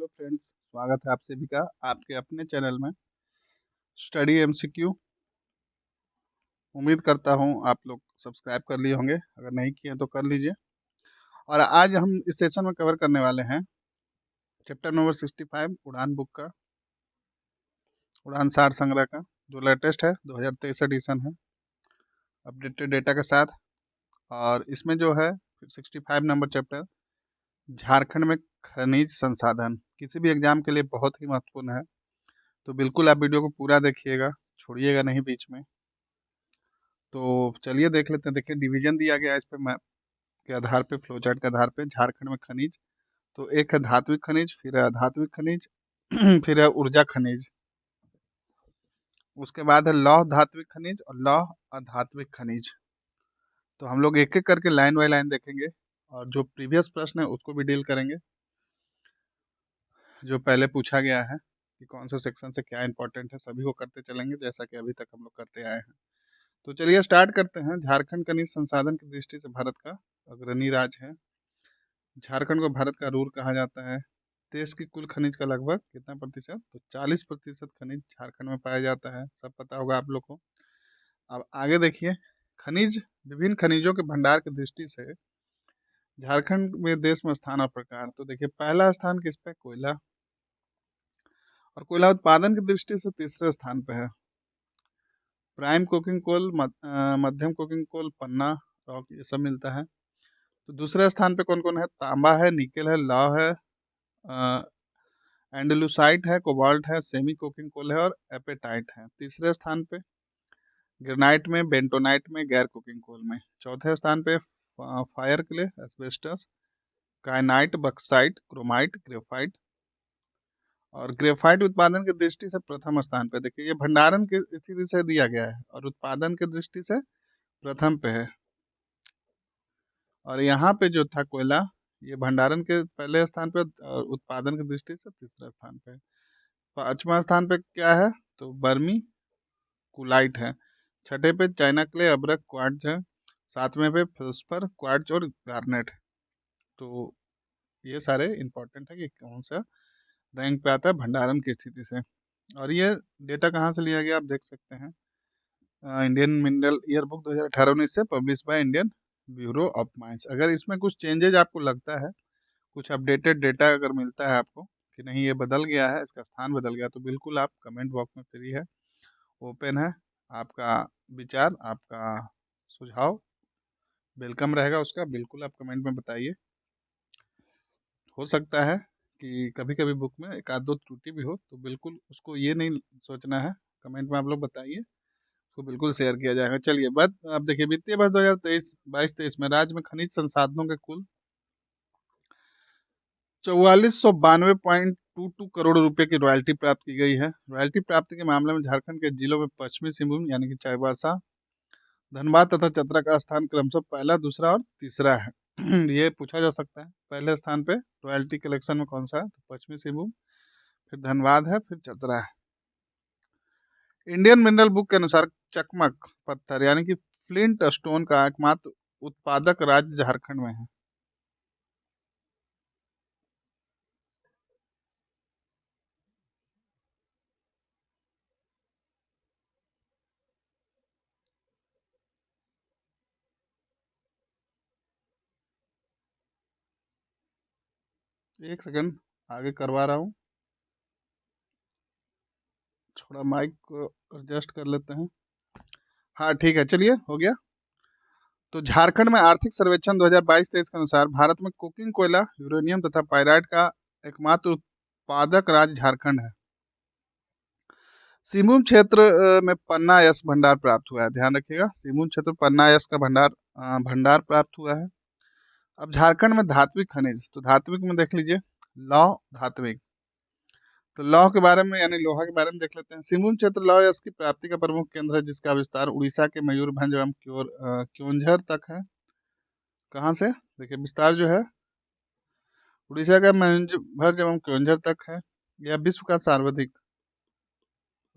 Hello friends, स्वागत है आप सभी का आपके अपने चैनल में स्टडी एमसीक्यू। उम्मीद करता हूं आप लोग सब्सक्राइब कर लिए होंगे, अगर नहीं किए तो कर लीजिए। और आज हम इस सेशन में कवर करने वाले हैं चैप्टर नंबर 65 उड़ान बुक का, उड़ान सार संग्रह का, जो लेटेस्ट है 2023 एडिशन है अपडेटेड डेटा के साथ। और इसमें जो है 65 नंबर चैप्टर झारखंड में खनिज संसाधन किसी भी एग्जाम के लिए बहुत ही महत्वपूर्ण है, तो बिल्कुल आप वीडियो को पूरा देखिएगा, छोड़िएगा नहीं बीच में। तो चलिए देख लेते हैं। देखिए डिवीजन दिया गया है इस पे मैप के आधार पे, फ्लो चार्ट के आधार पे झारखंड में खनिज। तो एक है धात्विक खनिज, फिर है अधात्विक खनिज फिर है ऊर्जा खनिज। उसके बाद है लौह धात्विक खनिज और लौह अधात्विक खनिज। तो हम लोग एक एक करके लाइन बाय लाइन देखेंगे और जो प्रीवियस प्रश्न है उसको भी डील करेंगे, जो पहले पूछा गया है कि कौन से सेक्शन से क्या इंपॉर्टेंट है, सभी को करते चलेंगे जैसा कि अभी तक हम लोग करते आए हैं। तो चलिए स्टार्ट करते हैं। झारखंड खनिज संसाधन की दृष्टि से भारत का अग्रणी राज्य है। झारखंड को भारत का रूर कहा जाता है। देश की कुल खनिज का लगभग कितना प्रतिशत, तो 40% खनिज झारखंड में पाया जाता है, सब पता होगा आप लोग को। अब आगे देखिए, खनिज, विभिन्न खनिजों के भंडार की दृष्टि से झारखंड में देश में स्थान और प्रकार। तो देखिए पहला स्थान किस पे, कोयला, और कोयला उत्पादन की दृष्टि से तीसरे स्थान पे है। प्राइम कोकिंग कोल, मध्यम कोकिंग कोल, पन्ना रॉक, ये सब मिलता है। तो दूसरे स्थान पे कौन कौन है, तांबा है, निकेल है, लौह है, एंडलुसाइट है, कोबाल्ट है, सेमी कोकिंग कोल है और एपेटाइट है। तीसरे स्थान पे ग्रेनाइट में, बेंटोनाइट में, गैर कोकिंग कोल में। चौथे स्थान पे fire clay, asbestos, kyanite, bauxite, chromite, graphite. और ग्रेफाइट उत्पादन की दृष्टि से प्रथम स्थान पे। देखिए ये भंडारण की स्थिति से दिया गया है और उत्पादन की दृष्टि से प्रथम पे है। और यहाँ पे जो था कोयला, ये भंडारण के पहले स्थान पे और उत्पादन की दृष्टि से तीसरे स्थान पे है। पांचवा स्थान पे क्या है, तो बर्मी कुलाइट है। छठे पे चाइना क्ले, अब्रक, क्वार्ट्ज है। सातवें पे फेल्सपर, क्वार्ट्ज और गार्नेट। तो ये सारे इंपॉर्टेंट है कि कौन सा रैंक पे आता है भंडारण की स्थिति से। और ये डेटा कहाँ से लिया गया आप देख सकते हैं, इंडियन मिनरल ईयरबुक 2018-19 से, publish by Indian bureau of mines. अगर इसमें कुछ चेंजेज आपको लगता है, कुछ अपडेटेड डेटा अगर मिलता है आपको कि नहीं ये बदल गया है, इसका स्थान बदल गया, तो बिल्कुल आप कमेंट बॉक्स में फ्री है, ओपन है। आपका विचार, आपका सुझाव वेलकम रहेगा, उसका बिल्कुल आप कमेंट में बताइए। हो सकता है कि कभी कभी बुक में एक आध दो त्रुटि भी हो, तो बिल्कुल उसको ये नहीं सोचना है, कमेंट में आप लोग बताइए, उसको बिल्कुल शेयर किया जाएगा। चलिए बात आप देखिए, वित्तीय वर्ष 2023-22-23 में राज्य में खनिज संसाधनों के कुल 4492.22 करोड़ रुपए की रॉयल्टी प्राप्त की गई है। रॉयल्टी प्राप्ति के मामले में झारखंड के जिलों में पश्चिमी सिंहभूम यानी कि चाईबासा, धनबाद तथा चतरा का स्थान क्रमशः पहला, दूसरा और तीसरा है। ये पूछा जा सकता है पहले स्थान पे रॉयल्टी कलेक्शन में कौन सा है, तो पश्चिमी सिंहभूम, फिर धनबाद है, फिर चतरा है। इंडियन मिनरल बुक के अनुसार चकमक पत्थर यानी कि फ्लिंट स्टोन का एकमात्र उत्पादक राज्य झारखंड में है। एक सेकंड आगे करवा रहा हूँ, थोड़ा माइक को एडजस्ट कर लेते हैं। हाँ ठीक है, चलिए हो गया। तो झारखंड में आर्थिक सर्वेक्षण 2022-23 के अनुसार भारत में कोकिंग कोयला, यूरेनियम तथा पायराइट का एकमात्र उत्पादक राज्य झारखंड है। सिंहभूम क्षेत्र में पन्ना यस भंडार प्राप्त हुआ है, ध्यान रखिएगा, सिंहभूम क्षेत्र में पन्ना यस का भंडार प्राप्त हुआ है। अब झारखंड में धात्विक खनिज, तो धात्विक में देख लीजिए लौह धात्विक। तो लौह के बारे में यानी लोहा के बारे में देख लेते हैं। सिंहभूम क्षेत्र लौह यश की प्राप्ति का प्रमुख केंद्र है, जिसका विस्तार उड़ीसा के मयूरभंज एवं क्योंझर तक है। कहाँ से, देखिए विस्तार जो है उड़ीसा का मयूरभंज एवं क्योंझर तक है। यह विश्व का सर्वाधिक,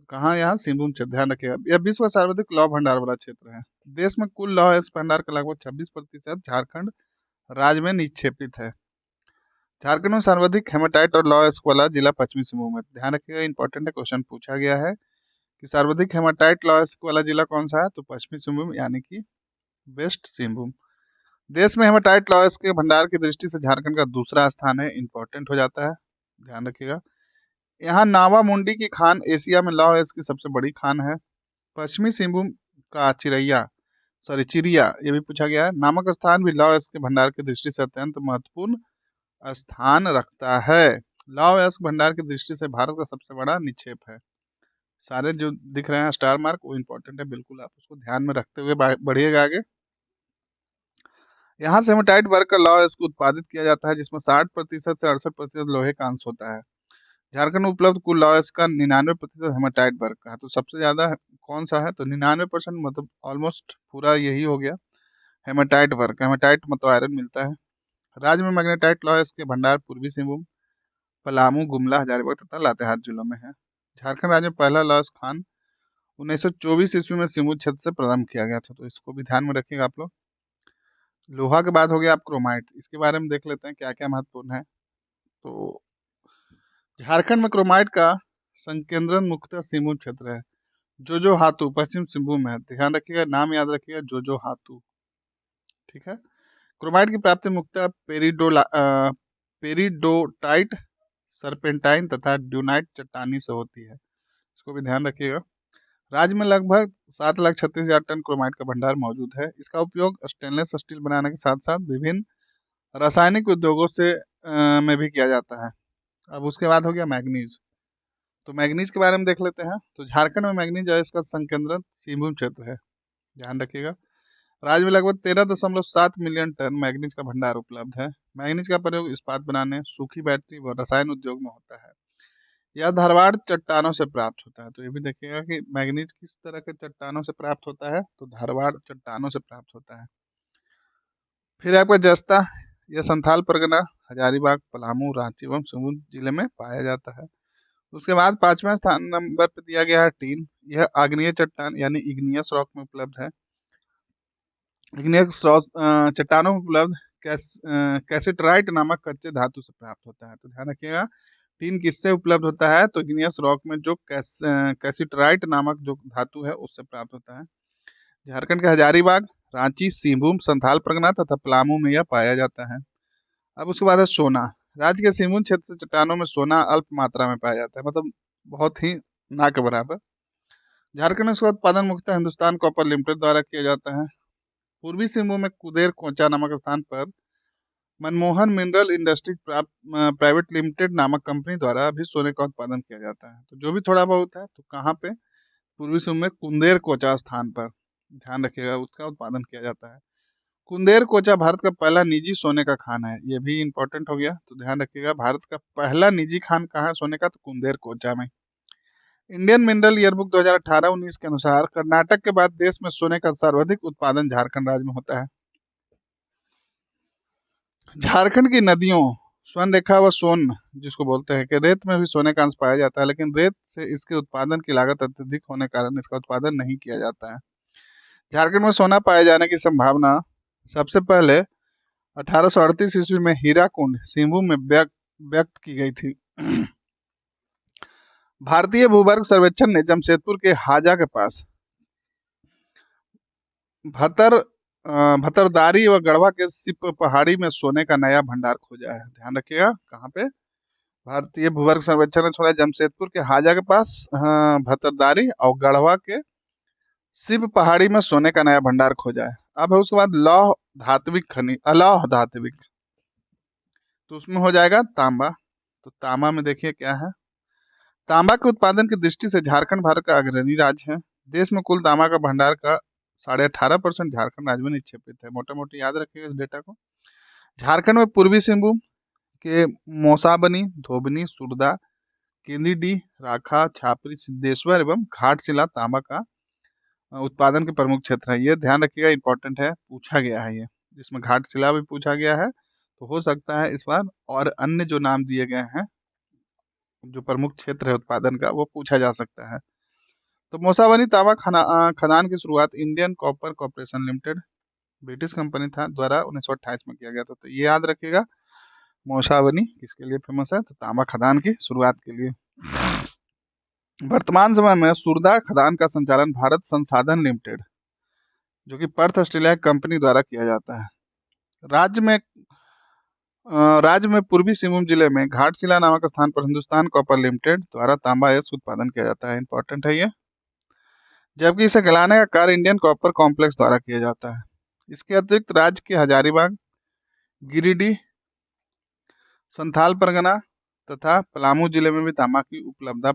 कहाँ, यहाँ सिंहभूम क्षेत्र, ध्यान रखिएगा, यह विश्व का सर्वाधिक लौह भंडार वाला क्षेत्र है। देश में कुल लौह यश भंडार का लगभग 26% झारखंड राज्य में निक्षेपित है। झारखंड में सर्वाधिक हेमाटाइट और लॉ वाला जिला पश्चिमी सिंहभूम है। ध्यान रखिएगा, इंपॉर्टेंट है, क्वेश्चन पूछा गया है कि सर्वाधिक हेमाटाइट लॉ वाला जिला कौन सा है, तो पश्चिमी सिंहभूम यानी कि वेस्ट सिंहभूम। देश में हेमाटाइट लॉ के भंडार की दृष्टि से झारखंड का दूसरा स्थान है, इंपॉर्टेंट हो जाता है, ध्यान रखिएगा। यहाँ नावा मुंडी की खान एशिया में लॉ की सबसे बड़ी खान है। पश्चिमी सिंहभूम का चिरिया ये भी पूछा गया है। नामक स्थान भी लॉ के भंडार की दृष्टि से अत्यंत महत्वपूर्ण स्थान रखता है। लौह अयस्क भंडार की दृष्टि से भारत का सबसे बड़ा निक्षेप है। सारे जो दिख रहे हैं स्टार मार्क वो इंपॉर्टेंट है, बिल्कुल आप उसको ध्यान में रखते हुए बढ़िएगा आगे। यहाँ से हेमाटाइट वर्ग का लौह अयस्क उत्पादित किया जाता है, जिसमें 60% से 68% लोहे का अंश होता है। झारखंड में उपलब्ध कुल लौह अयस्क का 99% हेमाटाइट वर्ग का है। तो सबसे ज्यादा कौन सा है, तो 99%, मतलब ऑलमोस्ट पूरा यही हो गया हेमाटाइट वर्ग। हेमाटाइट मतलब आयरन मिलता है। राज्य में मैग्नेटाइट लौह अयस्क के भंडार पूर्वी सिंहभूम, पलामू, गुमला, हजारीबाग तथा लातेहार जिलों में है। झारखंड राज्य में पहला लॉस खान 1924 ईस्वी में सिमू क्षेत्र से प्रारंभ किया गया था, तो इसको भी ध्यान में रखिएगा आप लोग। लोहा के बाद हो गया आप क्रोमाइट, इसके बारे में देख लेते हैं क्या क्या महत्वपूर्ण है। तो झारखंड में क्रोमाइट का संकेंद्रण मुख्यतः सिमू क्षेत्र है। जो हाथू पश्चिम सिंहभूम में है, ध्यान रखिएगा, नाम याद रखिएगा, जो हाथू, ठीक है। क्रोमाइट की प्राप्ति मुख्यतः पेरिडोटाइट, सरपेंटाइन तथा ड्यूनाइट चट्टानी से होती है, इसको भी ध्यान रखिएगा। राज्य में लगभग 7,36,000 टन क्रोमाइट का भंडार मौजूद है। इसका उपयोग स्टेनलेस स्टील बनाने के साथ साथ विभिन्न रासायनिक उद्योगों में भी किया जाता है। अब उसके बाद हो गया मैग्नीज। तो मैग्नीज के बारे में देख लेते हैं। तो झारखंड में मैग्नीज है, इसका संकेंद्रण सिंहभूम क्षेत्र है, ध्यान रखिएगा। राज्य में लगभग 13.7 मिलियन टन मैग्नीज का भंडार उपलब्ध है। मैग्नीज का प्रयोग इस्पात बनाने, सूखी बैटरी व रसायन उद्योग में होता है। यह धारवाड़ चट्टानों से प्राप्त होता है। तो ये भी देखिएगा कि मैग्नीज किस तरह के चट्टानों से प्राप्त होता है, तो धारवाड़ चट्टानों से प्राप्त होता है। फिर आपका जस्ता, यह संथाल परगना, हजारीबाग, पलामू, रांची एवं सिंहभूम जिले में पाया जाता है। उसके बाद 5वें स्थान नंबर पर दिया गया है टीन। यह आग्नेय चट्टान यानी इग्नियस रॉक में उपलब्ध है। इग्नियस चट्टानों में उपलब्ध कैसिटराइट नामक कच्चे धातु से प्राप्त होता है। तो ध्यान रखिएगा, टीन किससे उपलब्ध होता है, तो इग्नियस रॉक में जो कैसिटराइट नामक जो धातु है उससे प्राप्त होता है। झारखंड के हजारीबाग, रांची, सिंहभूम, संथाल परगना तथा पलामू में यह पाया जाता है। अब उसके बाद है सोना। राज्य के सिंहभूम क्षेत्र से चट्टानों में सोना अल्प मात्रा में पाया जाता है, मतलब बहुत ही ना के बराबर। झारखंड में इसका उत्पादन मुख्यतः हिंदुस्तान कॉपर लिमिटेड द्वारा किया जाता है। पूर्वी सिंहभूम में कुदेर कोचा नामक स्थान पर Manmohan mineral industries private limited नामक कंपनी द्वारा भी सोने का उत्पादन किया जाता है। तो जो भी थोड़ा बहुत है, तो कहाँ पे, पूर्वी सिंहभूम में कुंदेर कोचा स्थान पर, ध्यान रखिएगा, उसका उत्पादन किया जाता है। कुंदेर कोचा भारत का पहला निजी सोने का खान है, ये भी इंपॉर्टेंट हो गया, तो ध्यान रखिएगा, भारत का पहला निजी खान कहाँ है सोने का, तो कुंदेर कोचा में। इंडियन मिनरल ईयरबुक 2018-19 के अनुसार कर्नाटक के बाद देश में सोने का सर्वाधिक उत्पादन झारखंड राज्य में होता है। झारखंड की नदियों स्वर्ण रेखा व सोन जिसको बोलते हैं, कि रेत में भी सोने का अंश पाया जाता है, लेकिन रेत से इसके उत्पादन की लागत अत्यधिक होने के कारण इसका उत्पादन नहीं किया जाता है। झारखंड में सोना पाए जाने की संभावना सबसे पहले 1838 ईस्वी में हीराकुंड सिंहभूम में व्यक्त की गई थी। भारतीय भूवर्ग सर्वेक्षण ने जमशेदपुर के हाजा के पास भतरदारी व गढ़वा के सिप पहाड़ी में सोने का नया भंडार खोजा है। ध्यान रखिएगा, कहाँ पे, भारतीय भूवर्ग सर्वेक्षण ने छोड़ा जमशेदपुर के हाजा के पास, भतरदारी और गढ़वा के सिप पहाड़ी में सोने का नया भंडार खोजा है। अब है उसके बाद लौह धात्विक खनिज, अलौह धात्विक, तो उसमें हो जाएगा तांबा। तो तांबा में देखिए क्या है, तांबा के उत्पादन की दृष्टि से झारखंड भारत का अग्रणी राज्य है। देश में कुल तांबा का भंडार का 18.5% झारखंड राज्य में निक्षेपित है। मोटा मोटी याद रखिएगा इस डेटा को। झारखंड में पूर्वी सिंहभूम के मौसाबनी, धोबनी, सुरदा, केंदीडीह, राखा, छापरी, सिद्धेश्वर एवं घाटशिला तांबा का उत्पादन के प्रमुख क्षेत्र है। ये ध्यान रखिएगा, इंपॉर्टेंट है, पूछा गया है ये, जिसमें घाटशिला भी पूछा गया है, तो हो सकता है इस बार और अन्य जो नाम दिए गए हैं जो प्रमुख क्षेत्र है उत्पादन का वो पूछा जा सकता है। तो मौसाबनी तांबा खदान की शुरुआत Indian copper corporation limited, British company था, द्वारा 1928 में किया गया था। तो ये याद रखिएगा। मौसावनी किसके लिए फेमस है? तो तांबा खदान की शुरुआत के लिए। वर्तमान समय में सुरदा खदान का संचालन भारत संसाधन लिमिटेड, जो कि पर्थ ऑस्ट्रेलिया की कंपनी द्वारा किया जाता है। राज्य में राज्य में पूर्वी सिंहभूम जिले में घाटशिला नामक स्थान पर हिंदुस्तान कॉपर लिमिटेड द्वारा तांबा एस उत्पादन किया जाता है। इंपॉर्टेंट है ये। जबकि इसे गलाने का कार्य इंडियन कॉपर कॉम्प्लेक्स द्वारा किया जाता है। इसके अतिरिक्त राज्य के हजारीबाग, गिरिडीह, संथाल परगना तथा पलामू जिले में भी तांबा की उपलब्धता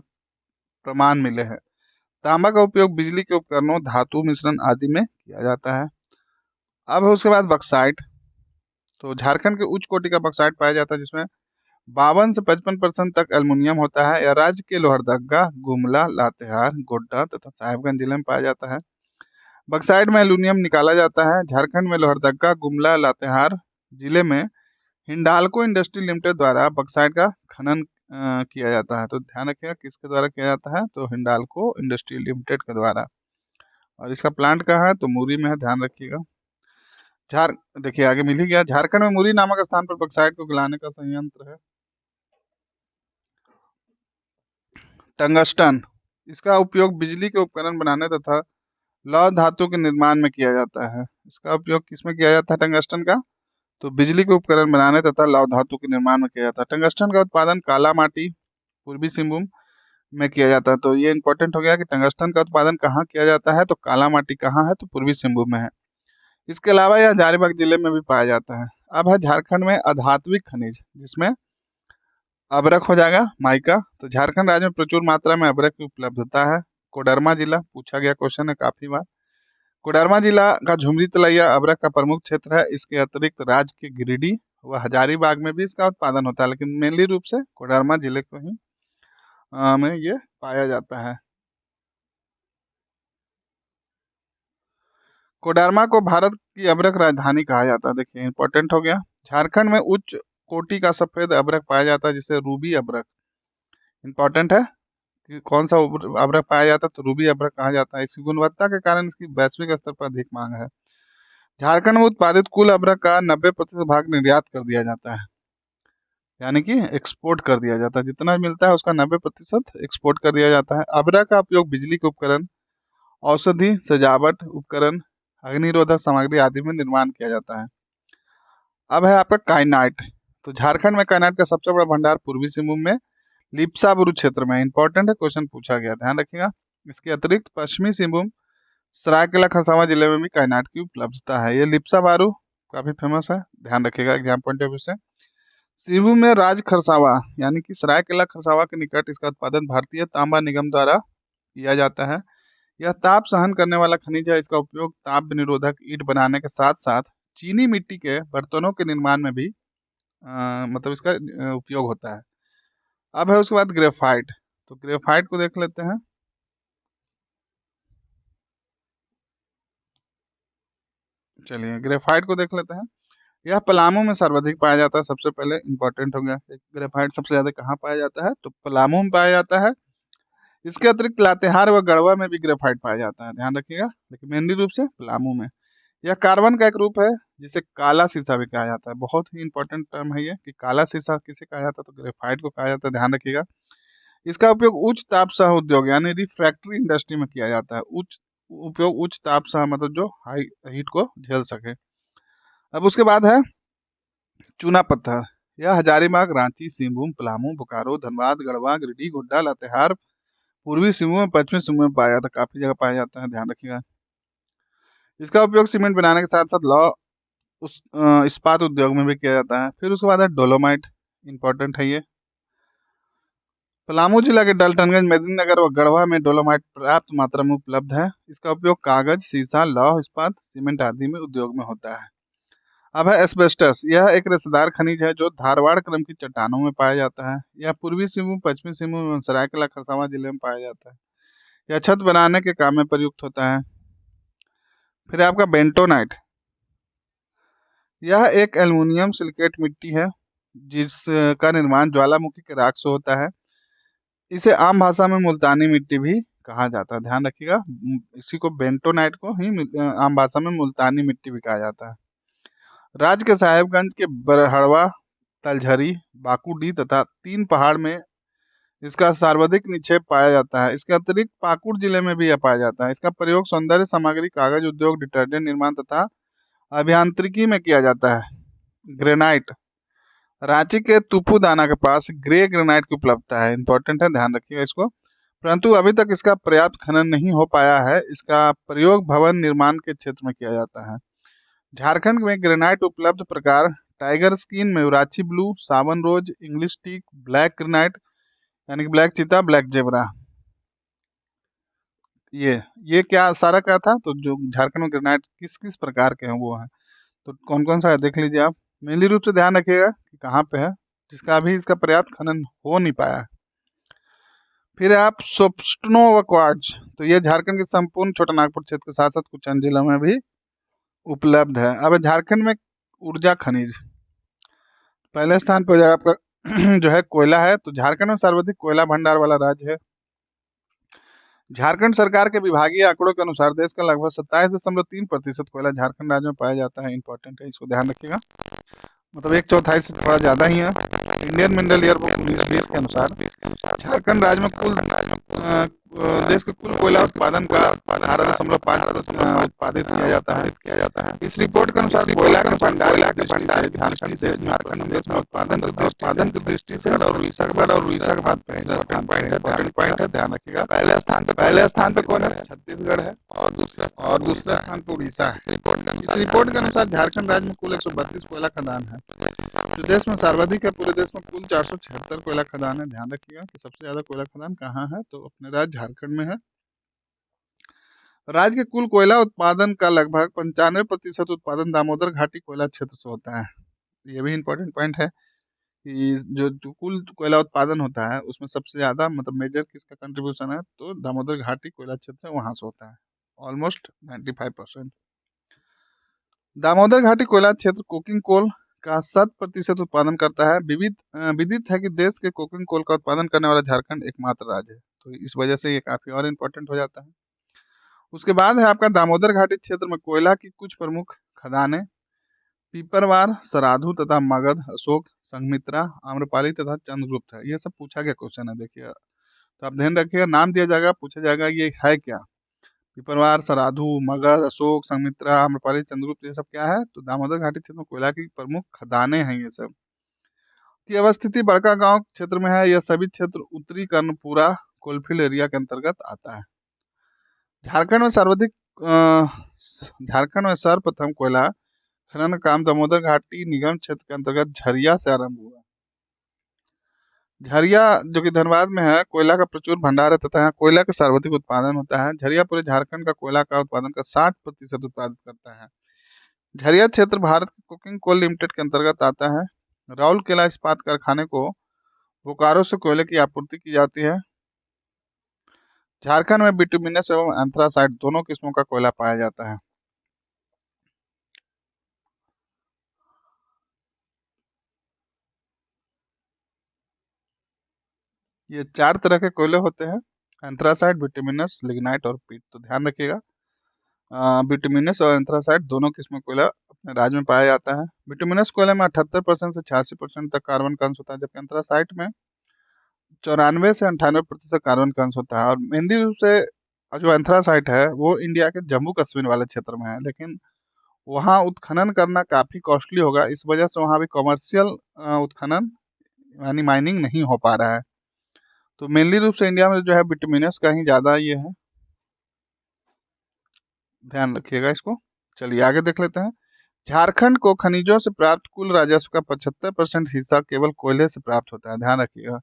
प्रमाण मिले हैं। तांबा का उपयोग बिजली के उपकरणों, धातु मिश्रण आदि में किया जाता है। अब है उसके बाद बक्साइट। तो झारखंड के उच्च कोटि का बक्साइट पाया जाता है, जिसमें 52 से 55% तक एल्युमिनियम होता है। यह राज्य के लोहरदगा, गुमला, लातेहार, गोड्डा तथा साहेबगंज जिले में पाया जाता है। बक्साइट में एल्युमिनियम निकाला जाता है। झारखंड में लोहरदगा, गुमला, लातेहार जिले में हिंडाल्को इंडस्ट्री लिमिटेड द्वारा बक्साइट का खनन किया जाता है। तो ध्यान रखिएगा किसके द्वारा किया जाता है? तो हिंडाल्को इंडस्ट्री लिमिटेड के द्वारा। और इसका प्लांट कहाँ है? तो मुरी में है, ध्यान रखिएगा। झार देखिए आगे मिल ही गया। झारखंड में मुरी नामक स्थान पर बक्साइट को गलाने का संयंत्र है। टंगस्टन, इसका उपयोग बिजली के उपकरण बनाने तथा लौह धातु के निर्माण में किया जाता है। इसका उपयोग किसमें किया जाता है टंगस्टन का? तो बिजली के उपकरण बनाने तथा लौह धातु के निर्माण में किया जाता है। टंगस्टन का उत्पादन काला माटी, पूर्वी सिंहभूम में किया जाता है। तो ये इंपॉर्टेंट हो गया कि टंगस्टन का उत्पादन कहाँ किया जाता है? तो काला माटी कहाँ है? तो पूर्वी सिंहभूम में है। इसके अलावा यह हजारीबाग जिले में भी पाया जाता है। अब है झारखंड में अधात्विक खनिज, जिसमें अभ्रक हो जाएगा, माइका। तो झारखंड राज्य में प्रचुर मात्रा में अभ्रक की उपलब्धता है। कोडरमा जिला पूछा गया क्वेश्चन है काफी बार। कोडरमा जिला का झुमरी तलैया अभ्रक का प्रमुख क्षेत्र है। इसके अतिरिक्त राज्य के गिरिडीह व हजारीबाग में भी इसका उत्पादन होता है, लेकिन मेनली रूप से कोडरमा जिले को ही में ये पाया जाता है। कोडरमा को भारत की अभ्रक राजधानी कहा जाता है। देखिए इंपॉर्टेंट हो गया। झारखंड में उच्च कोटि का सफेद अभ्रक पाया जाता है, जिसे रूबी अभ्रक। इंपॉर्टेंट है कि कौन सा अभ्रक पाया जाता है? तो रूबी अभ्रक कहा जाता है। इसकी गुणवत्ता के कारण इसकी वैश्विक स्तर पर अधिक मांग है। झारखंड में उत्पादित कुल अभ्रक का 90% भाग निर्यात कर दिया जाता है, यानी कि एक्सपोर्ट कर दिया जाता है। जितना मिलता है उसका 90% एक्सपोर्ट कर दिया जाता है। अभ्रक का उपयोग बिजली के उपकरण, औषधि, सजावट उपकरण, अग्निरोधक सामग्री आदि में निर्माण किया जाता है। अब है आपका काइनाइट। तो झारखंड में काइनाइट का सबसे बड़ा भंडार पूर्वी सिंहभूम में लिप्सा बुरु क्षेत्र में। इंपॉर्टेंट है, क्वेश्चन पूछा गया, ध्यान रखिएगा। इसके अतिरिक्त पश्चिमी सिंहभूम सरायकेला खरसावां जिले में भी काइनाइट की उपलब्धता है। ये लिप्सा बारू काफी फेमस है, ध्यान रखिएगा एग्जाम पॉइंट ऑफ व्यू से। सिंहभूम में राज खरसावा यानी कि सरायकेला खरसावा के निकट इसका उत्पादन भारतीय तांबा निगम द्वारा किया जाता है। यह ताप सहन करने वाला खनिज है। इसका उपयोग ताप निरोधक ईंट बनाने के साथ साथ चीनी मिट्टी के बर्तनों के निर्माण में भी मतलब इसका उपयोग होता है। अब है उसके बाद ग्रेफाइट। तो ग्रेफाइट को देख लेते हैं। चलिए ग्रेफाइट को देख लेते हैं। यह पलामू में सर्वाधिक पाया जाता है। सबसे पहले इंपॉर्टेंट हो गया कि ग्रेफाइट सबसे ज्यादा कहाँ पाया जाता है? तो पलामू में पाया जाता है। इसके अतिरिक्त लातेहार व गढ़वा में भी ग्रेफाइट पाया जाता है, ध्यान रखिएगा, लेकिन मेनली रूप से पलामू में। यह कार्बन का एक रूप है जिसे काला शीशा भी कहा जाता है। बहुत ही इंपॉर्टेंट टर्म है ये कि काला शीशा किसे कहा जाता है? तो ग्रेफाइट को कहा जाता है, ध्यान रखिएगा। इसका उपयोग उच्च ताप सह उद्योग यानी रिफ्रैक्टरी इंडस्ट्री में किया जाता है। उच्च उपयोग उच्च ताप सह मतलब जो हाई हीट को झेल सके। अब उसके बाद है चूना पत्थर। यह हजारीबाग, रांची, सिंहभूम, पलामू, बोकारो, धनबाद, गढ़वा, गिरिडीह, गोड्डा, लातेहार, पूर्वी सिंहभूम में, पश्चिमी सिंहभूम में पाया जाता है। काफी जगह पाया जाता है, ध्यान रखिएगा। इसका उपयोग सीमेंट बनाने के साथ साथ लौह इस्पात उद्योग में भी किया जाता है। फिर उसके बाद है डोलोमाइट। इंपॉर्टेंट है ये। पलामू जिला के डाल्टनगंज, मेदिनीनगर व गढ़वा में डोलोमाइट पर्याप्त मात्रा में उपलब्ध है। इसका उपयोग कागज, शीशा, लौह इस्पात, सीमेंट आदि में उद्योग में होता है। अब है एस्बेस्टस। यह एक रेशेदार खनिज है जो धारवाड़ क्रम की चट्टानों में पाया जाता है। यह पूर्वी सिंहभूम, पश्चिमी सिंहभूम एवं सरायकेला खरसावां जिले में पाया जाता है। यह छत बनाने के काम में प्रयुक्त होता है। फिर है आपका बेंटोनाइट। यह एक एल्युमिनियम सिलिकेट मिट्टी है जिसका निर्माण ज्वालामुखी के राख से होता है। इसे आम भाषा में मुल्तानी मिट्टी भी कहा जाता है, ध्यान रखिएगा। इसी को बेंटोनाइट को ही आम भाषा में मुल्तानी मिट्टी भी कहा जाता है। राज्य के साहेबगंज के बरहड़वा तलझरी, बाकुडी तथा तीन पहाड़ में इसका सर्वाधिक निक्षेप पाया जाता है। इसके अतिरिक्त पाकुड़ जिले में भी यह पाया जाता है। इसका प्रयोग सौंदर्य सामग्री, कागज उद्योग, डिटर्जेंट निर्माण तथा अभियांत्रिकी में किया जाता है। ग्रेनाइट, रांची के तुपुदाना के पास ग्रे ग्रेनाइट की उपलब्धता है। इंपॉर्टेंट है, ध्यान रखिएगा इसको। परंतु अभी तक इसका पर्याप्त खनन नहीं हो पाया है। इसका प्रयोग भवन निर्माण के क्षेत्र में किया जाता है। झारखंड में ग्रेनाइट उपलब्ध प्रकार टाइगर स्किन, मयूराक्षी ब्लू, सावन रोज, इंग्लिश टीक, ब्लैक ग्रेनाइट यानी कि ब्लैक चीता, ब्लैक जेबरा। ये क्या सारा क्या था, तो जो झारखंड में ग्रेनाइट किस किस प्रकार के हैं वो है, तो कौन कौन सा है देख लीजिए आप। मेनली रूप से ध्यान रखिएगा कि कहाँ पे है, जिसका अभी इसका पर्याप्त खनन हो नहीं पाया है। फिर है आप सोप्स्टनो व क्वार्ट्ज, तो ये झारखंड के संपूर्ण छोटा नागपुर क्षेत्र के साथ साथ कुछ अन्य जिलों में भी उपलब्ध है। अब झारखंड में ऊर्जा खनिज, पहले स्थान पर हो जाएगा आपका जो है कोयला है, तो झारखंड में सर्वाधिक कोयला भंडार वाला राज्य है। झारखंड सरकार के विभागीय आंकड़ों के अनुसार देश का लगभग 27.3% कोयला झारखंड राज्य में पाया जाता है। इंपॉर्टेंट है, इसको ध्यान रखिएगा, मतलब 1/4 से थोड़ा ज्यादा ही है। इंडियन मिनरल ईयरबुक 1920 के अनुसार झारखंड राज्य में कुल देश के कुल कोयला उत्पादन का 18.5 उत्पादित किया जाता है। इस रिपोर्ट के अनुसार कोयला का भंडार झारखंड देश झारखंड देश में उत्पादन की दृष्टि से और उड़ीसा के बाद पॉइंट है, ध्यान रखिएगा। पहले स्थान पे कौन है? छत्तीसगढ़ है, और दूसरे स्थान पे उड़ीसा है। इस रिपोर्ट के अनुसार झारखंड राज्य में कुल 132 कोयला खदान है, जो देश में सर्वाधिक है। पूरे देश में कुल 476 कोयला खदान है। ध्यान रखिएगा कि सबसे ज्यादा कोयला खदान कहाँ है, तो अपने राज्य झारखंड में है। राज्य के कुल कोयला उत्पादन का लगभग 95% उत्पादन दामोदर घाटी कोयला क्षेत्र से होता है। ये भी इंपॉर्टेंट पॉइंट है कि जो कुल कोयला उत्पादन होता है उसमें सबसे ज्यादा मतलब मेजर किसका कंट्रीब्यूशन है, तो दामोदर घाटी कोयला क्षेत्र है, वहां से होता है, ऑलमोस्ट 95%। दामोदर घाटी कोयला क्षेत्र कोकिंग कोल का 100% उत्पादन करता है। विदित है कि देश के कोकिंग कोल का उत्पादन करने वाला झारखंड एकमात्र राज्य है, तो इस वजह से ये काफी और इम्पोर्टेंट हो जाता है। उसके बाद है आपका दामोदर घाटी क्षेत्र में कोयला की कुछ प्रमुख खदानें पीपरवार, सराधु तथा मगध, अशोक, संघमित्रा, आम्रपाली तथा चंद्रगुप्त है। ये सब पूछा गया क्वेश्चन है, देखिए, तो आप ध्यान रखिएगा, नाम दिया जाएगा, पूछा जाएगा ये है क्या। पिपरवार, सराधु, मगध, अशोक, संमित्रा, आम्रपाली, चंद्रगुप्त, ये सब क्या है, तो दामोदर घाटी क्षेत्र में कोयला की प्रमुख खदानें हैं। ये सब की अवस्थिति बड़का गांव क्षेत्र में है। यह सभी क्षेत्र उत्तरी कर्णपुरा कोलफील्ड एरिया के अंतर्गत आता है। झारखंड में सर्वप्रथम कोयला खनन का काम दामोदर घाटी निगम क्षेत्र के अंतर्गत झरिया से आरंभ हुआ। झरिया जो कि धनबाद में है, कोयला का प्रचुर भंडार है तथा यहाँ कोयला का सर्वाधिक उत्पादन होता है। झरिया पूरे झारखंड का कोयला का उत्पादन का 60% उत्पादित करता है। झरिया क्षेत्र भारत के कोकिंग कोल लिमिटेड के अंतर्गत आता है। राउरकेला इस्पात कारखाने को बोकारो से कोयले की आपूर्ति की जाती है। झारखंड में बिटुमिनस एवं एंथ्रासाइट दोनों किस्मों का कोयला पाया जाता है। ये 4 तरह के कोयले होते हैं, एंथ्रासाइट, बिटुमिनस, लिग्नाइट और पीट, तो ध्यान रखिएगा। बिटुमिनस और एंथ्रासाइट दोनों किस्म कोयला अपने राज्य में पाया जाता है। बिटुमिनस कोयले में 78% से 86% तक कार्बन का अंश होता है, जबकि एंथ्रासाइट में 94 से 98% कार्बन का अंश होता है। और मेनली रूप से जो एंथ्रासाइट है वो इंडिया के जम्मू कश्मीर वाले क्षेत्र में है, लेकिन वहाँ उत्खनन करना काफी कॉस्टली होगा, इस वजह से वहाँ भी कॉमर्शियल उत्खनन यानी माइनिंग नहीं हो पा रहा है। तो मेनली रूप से इंडिया में जो है बिटुमिनस का ही ज्यादा ये है, ध्यान रखिएगा इसको। चलिए आगे देख लेते हैं। झारखंड को खनिजों से प्राप्त कुल राजस्व का 75% हिस्सा केवल कोयले से प्राप्त होता है, ध्यान रखिएगा।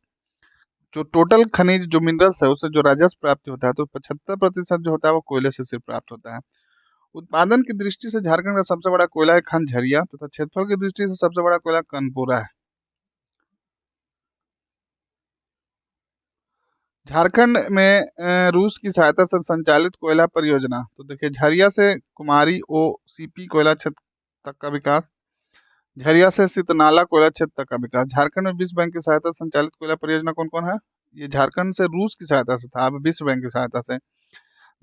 जो टोटल खनिज जो मिनरल्स है उससे जो राजस्व प्राप्ति होता है, तो 75% जो होता है वो कोयले से सिर्फ प्राप्त होता है। उत्पादन की दृष्टि से झारखंड का सबसे बड़ा कोयला है खन झरिया तथा क्षेत्रफल की दृष्टि से सबसे बड़ा कोयला कनपुरा है। झारखंड में रूस की सहायता से संचालित कोयला परियोजना, तो देखिए झरिया से कुमारी OCP कोयला क्षेत्र तक का विकास, झरिया से सितनाला कोयला क्षेत्र तक का विकास। झारखंड में विश्व बैंक की सहायता से संचालित कोयला परियोजना कौन कौन है? ये झारखंड से रूस की सहायता से था, अब विश्व बैंक की सहायता से।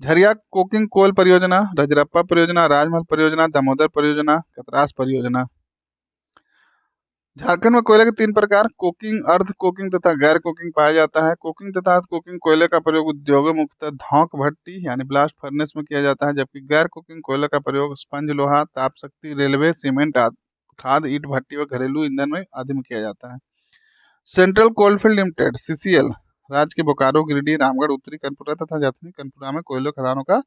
झरिया कोकिंग कोल परियोजना, रजरप्पा परियोजना, राजमहल परियोजना, दामोदर परियोजना, कतरास परियोजना। झारखंड में कोयले के 3 प्रकार कोकिंग, अर्ध कोकिंग तथा गैर कोकिंग पाया जाता है। कोकिंग तथा अर्ध कोकिंग कोयले का प्रयोग उद्योगों में मुख्यतः धौंक भट्टी यानी ब्लास्ट फर्नेस में किया जाता है, जबकि गैर कोकिंग कोयले का प्रयोग स्पंज लोहा, ताप शक्ति, रेलवे, सीमेंट आदि, खाद, ईंट भट्टी व घरेलू ईंधन में आदि में किया जाता है। सेंट्रल कोलफील्ड लिमिटेड सीसीएल राज्य के बोकारो, गिरिडीह, रामगढ़, उत्तरी कनपुरा तथा दक्षिणी कनपुरा में कोयले खदानों का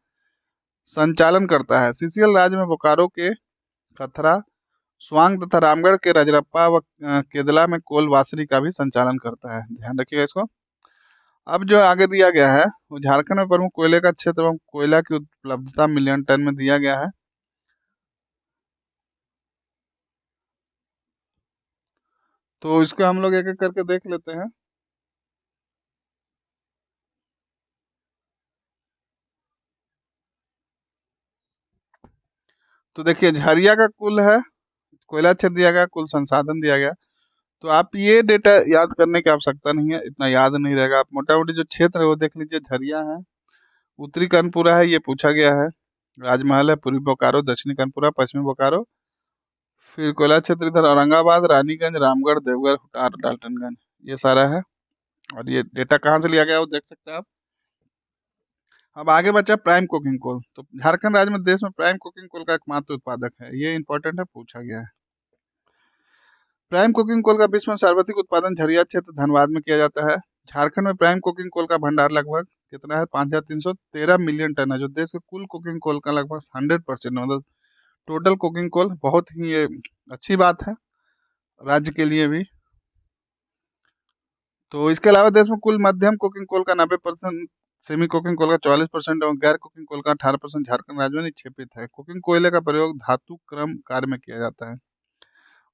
संचालन करता है। सीसीएल राज्य में बोकारो के खथरा, स्वांग तथा रामगढ़ के रजरप्पा व केदला में कोल वासनी का भी संचालन करता है। ध्यान रखिएगा इसको। अब जो आगे दिया गया है वो झारखंड में प्रमुख कोयले का क्षेत्र एवं कोयला की उपलब्धता मिलियन टन में दिया गया है। तो इसको हम लोग एक एक करके देख लेते हैं। तो देखिए झरिया का कुल है, कोयला क्षेत्र दिया गया, कुल संसाधन दिया गया। तो आप ये डेटा याद करने की आवश्यकता नहीं है, इतना याद नहीं रहेगा। आप मोटा मोटी जो क्षेत्र है वो देख लीजिए। झरिया है, उत्तरी कानपुरा है, ये पूछा गया है। राजमहल है, पूर्वी बोकारो, दक्षिणी कानपुरा, पश्चिमी बोकारो। फिर कोयला क्षेत्र इधर औरंगाबाद, रानीगंज, रामगढ़, देवघर, हुटार, डाल्टनगंज, ये सारा है। और ये डेटा कहाँ से लिया गया वो देख सकते हैं आप। अब आगे बचा प्राइम कोकिंग कोल। तो झारखंड राज्य में देश में प्राइम कोकिंग कोल का एकमात्र उत्पादक है, ये इंपॉर्टेंट है, पूछा गया है। प्राइम कोकिंग कोल का विश्व में सर्वाधिक उत्पादन झरिया क्षेत्र धनबाद में किया जाता है। झारखंड में प्राइम कोकिंग कोल का भंडार लगभग कितना है, 5,313 मिलियन टन है, जो देश के कुल कोकिंग कोल का लगभग 100%, मतलब टोटल कोकिंग कोल। बहुत ही ये अच्छी बात है राज्य के लिए भी। तो इसके अलावा देश में कुल मध्यम कोकिंग कोल का 90%, सेमी कोकिंग कोल का 44% और गैर कोकिंग कोल का 18% झारखंड राज्य में निक्षेपित है। कोकिंग कोयले का प्रयोग धातु क्रम कार्य में किया जाता है।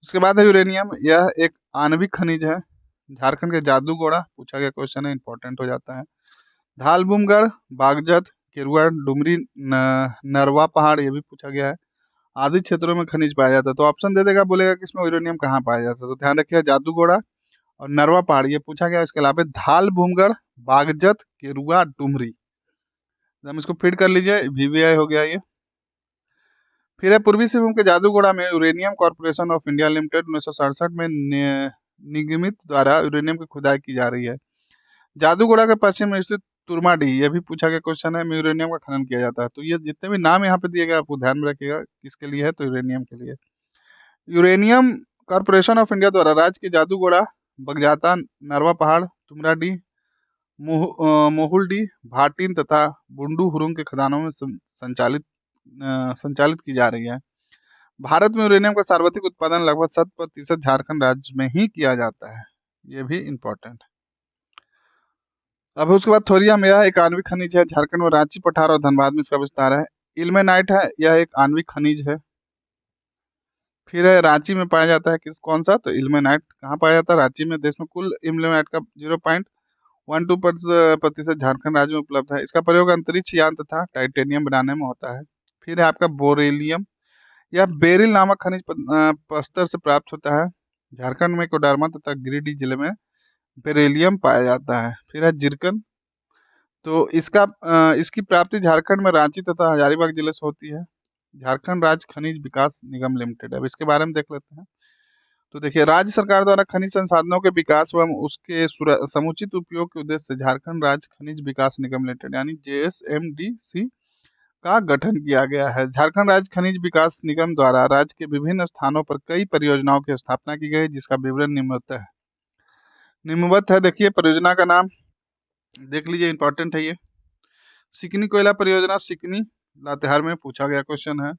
उसके बाद है यूरेनियम, यह एक आणविक खनिज है। झारखंड के जादूगोड़ा पूछा गया क्वेश्चन है, इंपॉर्टेंट हो जाता है। धालबुमगढ़, बागजत, केरुआ, डुमरी, नरवा पहाड़, ये भी पूछा गया है। आदि क्षेत्रों में खनिज पाया जाता है। तो ऑप्शन दे देगा, बोलेगा कि इसमें यूरेनियम कहाँ पाया जाता है। तो ध्यान रखिएगा, जादूगोड़ा और नरवा पहाड़ ये पूछा गया। इसके अलावा धाल भूमगढ़, बागजत, केरुआ, डुमरी। हम इसको फिट कर लीजिए, वीवीआई हो गया ये। फिर है पूर्वी सिंहभूम के जादूगोड़ा में uranium corporation of India limited 1967 में निगमित द्वारा यूरेनियम की खुदाई की जा रही है। जादूगोड़ा के पश्चिम में स्थित तुरमाडीह, ये भी पूछा गया क्वेश्चन है, में यूरेनियम का खनन किया जाता है। तो ये जितने भी नाम यहाँ पे दिए गए आपको ध्यान में रखिएगा, किसके लिए है, तो यूरेनियम के लिए। यूरेनियम कॉर्पोरेशन ऑफ इंडिया द्वारा राज्य के जादूगोड़ा, बगजाता, नरवा पहाड़, तुमराडीह, मोहुलडीह, भाटीन तथा बुंडू हुरुंग के खदानों में संचालित की जा रही है। भारत में यूरेनियम का सर्वाधिक उत्पादन लगभग 7% झारखंड राज्य में ही किया जाता है, ये भी इम्पोर्टेंट। अब उसके बाद थोरियम, यह एक आणविक खनिज है। झारखंड में रांची, पठार और धनबाद में इसका विस्तार है। इल्मेनाइट है, यह एक आणविक खनिज है। फिर है रांची में पाया जाता है, कौन सा, तो इल्मेनाइट कहाँ पाया जाता है, रांची में। देश में कुल इल्मेनाइट का 0.12% झारखंड राज्य में उपलब्ध है। इसका प्रयोग अंतरिक्ष यान तथा टाइटेनियम बनाने में होता है। फिर है आपका बोरेलियम, यह बेरिल नामक खनिज पत्थर से प्राप्त होता है। झारखंड में कोडरमा तथा गिरिडीह जिले में बेरिलियम पाया जाता है। फिर है जिरकन, तो इसकी प्राप्ति झारखंड में रांची तथा हजारीबाग जिले से होती है। झारखंड राज्य खनिज विकास निगम लिमिटेड, अब इसके बारे में देख लेते हैं। तो देखिए, राज्य सरकार द्वारा खनिज संसाधनों के विकास एवं उसके समुचित उपयोग के उद्देश्य से झारखंड राज्य खनिज विकास निगम लिमिटेड यानी JSMDC का गठन किया गया है। झारखंड राज्य खनिज विकास निगम द्वारा राज्य के विभिन्न स्थानों पर कई परियोजनाओं की स्थापना की गई, जिसका विवरण निम्नवत है। देखिए, परियोजना का नाम देख लीजिए, इंपॉर्टेंट है ये। सिकनी कोयला परियोजना, सिकनी लातेहार में पूछा गया क्वेश्चन है।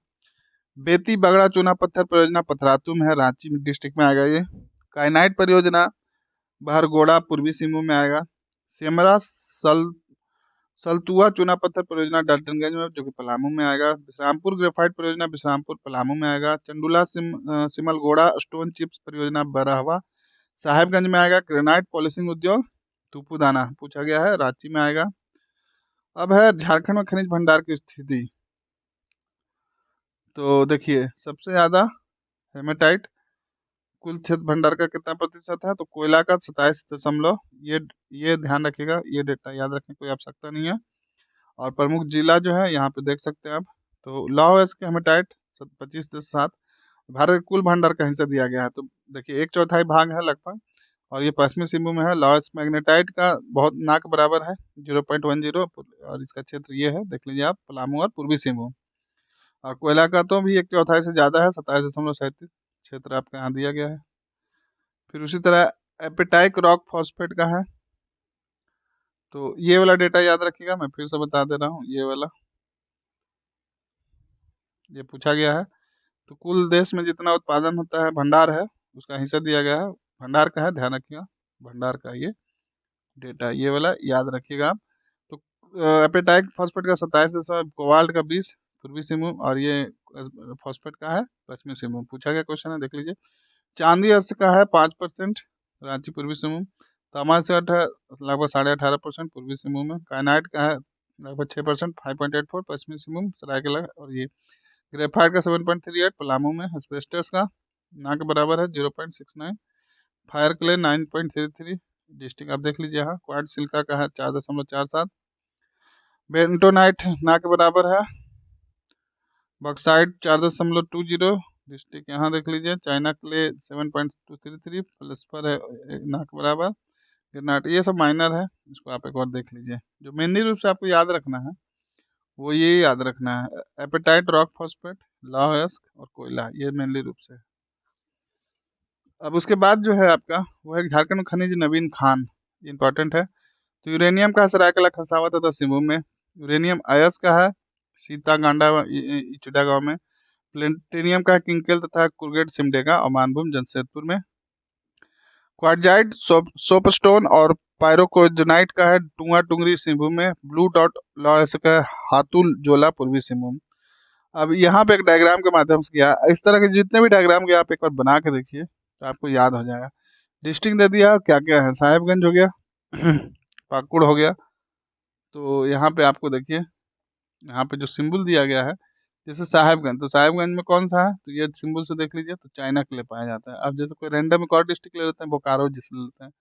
बेती बगड़ा चूना पत्थर परियोजना पथरातू में है, रांची डिस्ट्रिक्ट में आएगा ये। काइनाइट परियोजना बहरगोड़ा, पूर्वी सिंहभूम में आएगा। सेमरा सलतुआ चूना पत्थर परियोजना डाल्टनगंज में, जो कि पलामू में आएगा। विश्रामपुर ग्रेफाइट परियोजना विश्रामपुर, पलामू में आएगा। चंडूला सिमलगोड़ा स्टोन चिप्स परियोजना बरहवा, साहेबगंज में आएगा। ग्रेनाइट पॉलिशिंग उद्योग तुपुदाना पूछा गया है, रांची में आएगा। अब है झारखंड में खनिज भंडार की स्थिति। तो देखिए, सबसे ज्यादा हेमेटाइट कुल क्षेत्र भंडार का कितना प्रतिशत है, तो कोयला का 27 ये ध्यान रखिएगा, ये डेटा याद रखने की कोई आवश्यकता नहीं है। और प्रमुख जिला जो है यहाँ पे देख सकते हैं आप, तो लौह अयस्क हेमेटाइट 25.7, भारत के कुल भंडार का हिस्सा दिया गया है, तो देखिए 1/4 भाग है लगभग, और ये पश्चिमी सिंहभूम में है। लॉस मैग्नेटाइट का बहुत ना के बराबर है 0.10, और इसका क्षेत्र ये है, देख लीजिए आप, पलामू और पूर्वी सिंहभूम। और कोयला का तो भी 1/4 से ज़्यादा है, 27.37 क्षेत्र आपका यहाँ दिया गया है। फिर उसी तरह एपेटाइक रॉक फॉस्फेट का है, तो ये वाला डेटा याद रखिएगा, मैं फिर से बता दे रहा हूँ, ये वाला ये पूछा गया है। तो कुल देश में जितना उत्पादन होता है, भंडार है, उसका हिस्सा दिया गया है, भंडार का है, ध्यान रखिएगा, भंडार का ये डेटा, ये वाला याद रखिएगा आप। तो एपेटाइट फॉस्फेट का 27, कोबाल्ट का 20 पूर्वी सिंहभूम, और ये फॉस्फेट का है पश्चिमी सिंहभूम। पूछा गया क्वेश्चन है, देख लीजिए। चांदी अक्ष का है 5%, रांची पूर्वी सिंहभूम। तांबा से लगभग 18.5% पूर्वी सिंहभूम में। काइनाइट का है लगभग 6%, 5.84 पश्चिमी सिंहभूम सरायकेला। और ये ग्रेफाइट का 7.38 पलामू में। एस्बेस्टस का ना के बराबर है 0.69। फायर क्ले 9.33 डिस्ट्रिक्ट आप देख लीजिए यहाँ। क्वाड सिल्का का है 4.47। बेंटोनाइट ना के बराबर है। बक्साइड 4.20 डिस्ट्रिक्ट यहाँ देख लीजिए। चाइना क्ले 7.233 प्लस पर है ना के बराबर। गिरनाट ये सब माइनर है, इसको आप एक बार देख लीजिए। जो मेनली रूप से आपको याद रखना है वो ये याद रखना है, एपेटाइट रॉक फॉस्फेट, लौह अयस्क और कोयला, ये मेनली रूप से। अब उसके बाद जो है आपका वो है झारखंड खनिज नवीन खान, इंपॉर्टेंट है। तो यूरेनियम का है सरायकेला खरसावां तथा सिंहभूम में। यूरेनियम अयस्क का है सीता गांडा इचुडा गाँव में। प्लेटिनियम का है किंगकेल तथा कुरगेट सिमडेगा और मानभूम जमशेदपुर में। क्वार्टजाइट सोपस्टोन और पायरोकोजेनाइट का है टुंगा टुंगरी सिंहभूम में। ब्लू डॉट लॉयस का है हातुल जोला पूर्वी सिंहभूम। अब यहाँ पे एक डायग्राम के माध्यम से किया, इस तरह के जितने भी डायग्राम के आप एक बार बना के देखिए तो आपको याद हो जाएगा। डिस्ट्रिक्ट दे दिया क्या क्या है, साहेबगंज हो गया पाकुड़ हो गया। तो यहाँ पे आपको देखिए, यहाँ पे जो सिंबल दिया गया है, जैसे साहेबगंज, तो साहेबगंज में कौन सा है, तो ये सिंबल से देख लीजिए, तो चाइना के लिए पाया जाता है। अब जैसे कोई रैंडम एक और डिस्ट्रिक्ट ले लेते हैं, बोकारो जिसे ले लेते हैं,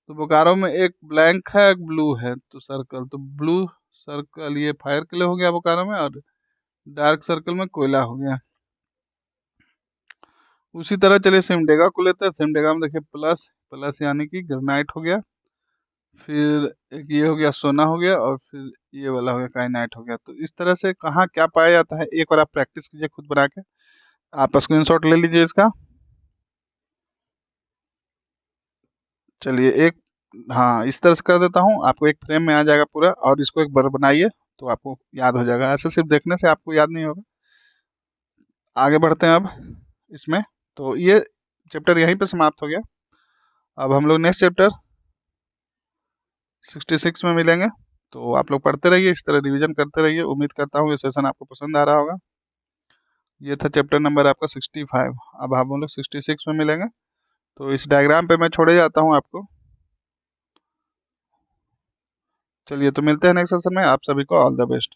तो बोकारो में एक ब्लैंक है एक ब्लू है, तो सर्कल, तो ब्लू सर्कल ये फायर के लिए हो गया बोकारो में, और डार्क सर्कल में कोयला हो गया। उसी तरह चलिए सिमडेगा को लेते हैं। सिमडेगा में देखिए प्लस प्लस यानी कि ग्रेनाइट हो गया, फिर एक ये हो गया सोना हो गया, और फिर ये वाला हो गया काइनाइट हो गया। तो इस तरह से कहाँ क्या पाया जाता है, एक बार आप प्रैक्टिस कीजिए खुद बना के, आप स्क्रीनशॉट ले लीजिए इसका। चलिए एक, हाँ इस तरह से कर देता हूँ, आपको एक फ्रेम में आ जाएगा पूरा, और इसको एक बार बनाइए तो आपको याद हो जाएगा। ऐसे सिर्फ देखने से आपको याद नहीं होगा। आगे बढ़ते हैं अब इसमें। तो ये चैप्टर यहीं पे समाप्त हो गया। अब हम लोग नेक्स्ट चैप्टर 66 में मिलेंगे। तो आप लोग पढ़ते रहिए, इस तरह रिवीजन करते रहिए। उम्मीद करता हूँ ये सेशन आपको पसंद आ रहा होगा। ये था चैप्टर नंबर आपका 65। अब हम लोग 66 में मिलेंगे। तो इस डायग्राम पे मैं छोड़े जाता हूँ आपको। चलिए तो मिलते हैं नेक्स्ट सेशन में। आप सभी को ऑल द बेस्ट।